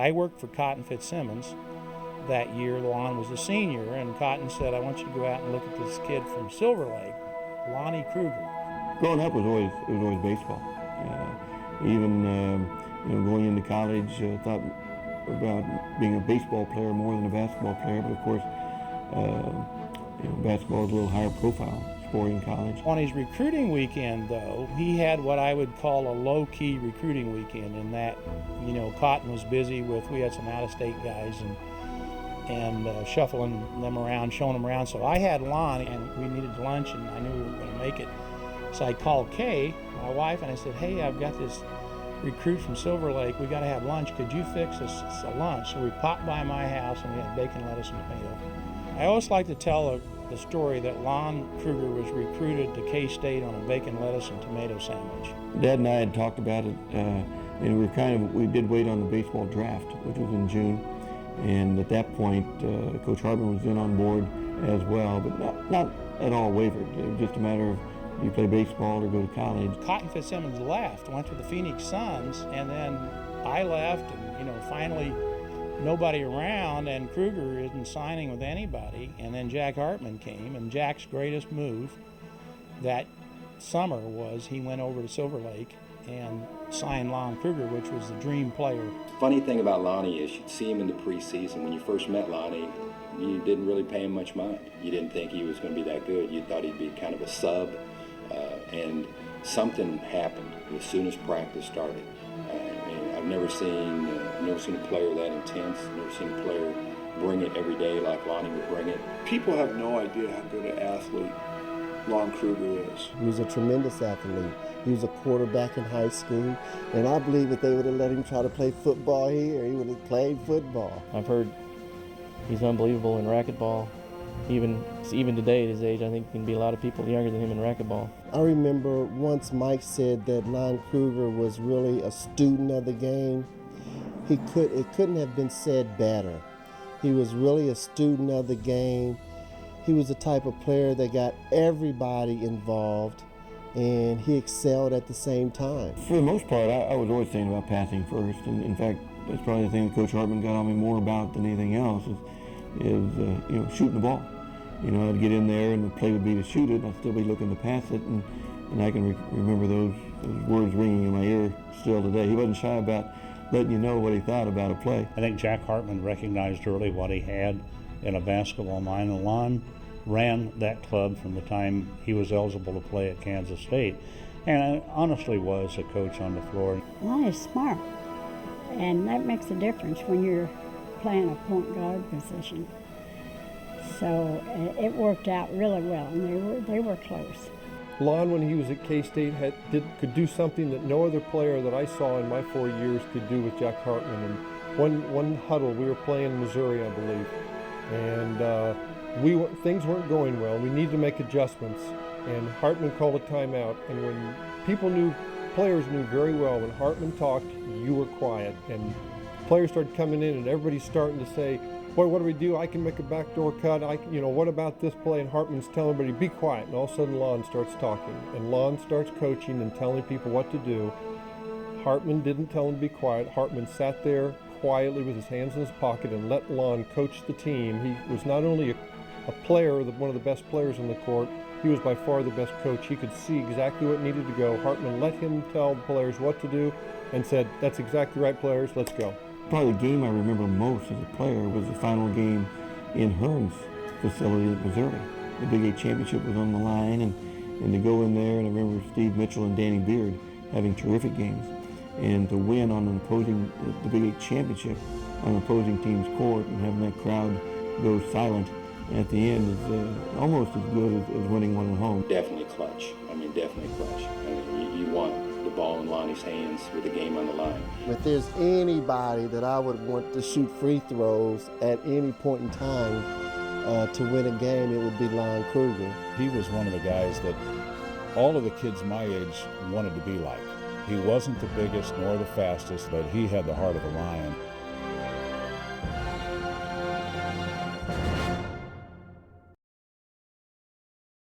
I worked for Cotton Fitzsimmons that year. Lon was a senior, and Cotton said, I want you to go out and look at this kid from Silver Lake, Lon Kruger. Growing up was always baseball. Even going into college, thought about being a baseball player more than a basketball player. But of course, basketball is a little higher profile sport in college. On his recruiting weekend, though, he had what I would call a low-key recruiting weekend. In that, Cotton was busy we had some out-of-state guys and shuffling them around, showing them around. So I had Lon, and we needed lunch, and I knew we were going to make it. So I called Kay, my wife, and I said, hey, I've got this recruit from Silver Lake. We got to have lunch. Could you fix us a lunch? So we popped by my house, and we had bacon, lettuce, and tomato. I always like to tell the story that Lon Kruger was recruited to K-State on a bacon, lettuce, and tomato sandwich. Dad and I had talked about it, and we did wait on the baseball draft, which was in June. And at that point, Coach Hartman was in on board as well, but not at all wavered. It was just a matter of, do you play baseball or go to college? Cotton Fitzsimmons left, went to the Phoenix Suns, and then I left, and finally nobody around, and Kruger isn't signing with anybody. And then Jack Hartman came, and Jack's greatest move that summer was he went over to Silver Lake and signed Lon Kruger, which was the dream player. Funny thing about Lonnie is you'd see him in the preseason. When you first met Lonnie, you didn't really pay him much mind. You didn't think he was going to be that good. You thought he'd be kind of a sub, and something happened as soon as practice started. I've never seen a player that intense. Never seen a player bring it every day like Lonnie would bring it. People have no idea how good an athlete Lon Kruger is. He was a tremendous athlete. He was a quarterback in high school, and I believe if they would have let him try to play football here, he would have played football. I've heard he's unbelievable in racquetball. Even today at his age, I think there can be a lot of people younger than him in racquetball. I remember once Mike said that Lon Kruger was really a student of the game. It couldn't have been said better. He was really a student of the game. He was the type of player that got everybody involved, and he excelled at the same time. For the most part, I was always saying about passing first, and in fact, that's probably the thing that Coach Hartman got on me more about than anything else is shooting the ball. I'd get in there and the play would be to shoot it, and I'd still be looking to pass it, and I can remember those words ringing in my ear still today. He wasn't shy about letting you know what he thought about a play. I think Jack Hartman recognized early what he had in a basketball mind, and Lon ran that club from the time he was eligible to play at Kansas State, and honestly was a coach on the floor. Lon is smart, and that makes a difference when you're playing a point guard position. So it worked out really well, and they were close. Lon, when he was at K-State, could do something that no other player that I saw in my 4 years could do with Jack Hartman. And one huddle, we were playing Missouri, I believe, and things weren't going well. We needed to make adjustments, and Hartman called a timeout. And when players knew very well when Hartman talked, you were quiet, and players started coming in, and everybody's starting to say, boy, what do we do? I can make a backdoor cut. What about this play? And Hartman's telling everybody, be quiet. And all of a sudden, Lon starts talking. And Lon starts coaching and telling people what to do. Hartman didn't tell him to be quiet. Hartman sat there quietly with his hands in his pocket and let Lon coach the team. He was not only a player, one of the best players on the court, he was by far the best coach. He could see exactly what needed to go. Hartman let him tell the players what to do and said, that's exactly right, players, let's go. Probably the game I remember most as a player was the final game in Hearn's facility at Missouri. The Big 8 championship was on the line, and to go in there, and I remember Steve Mitchell and Danny Beard having terrific games, and to win on the Big 8 championship on an opposing team's court and having that crowd go silent at the end is almost as good as winning one at home. Definitely clutch. Definitely clutch. You want the ball in Lonnie's hands with the game on the line. If there's anybody that I would want to shoot free throws at any point in time to win a game, it would be Lon Kruger. He was one of the guys that all of the kids my age wanted to be like. He wasn't the biggest nor the fastest, but he had the heart of a lion.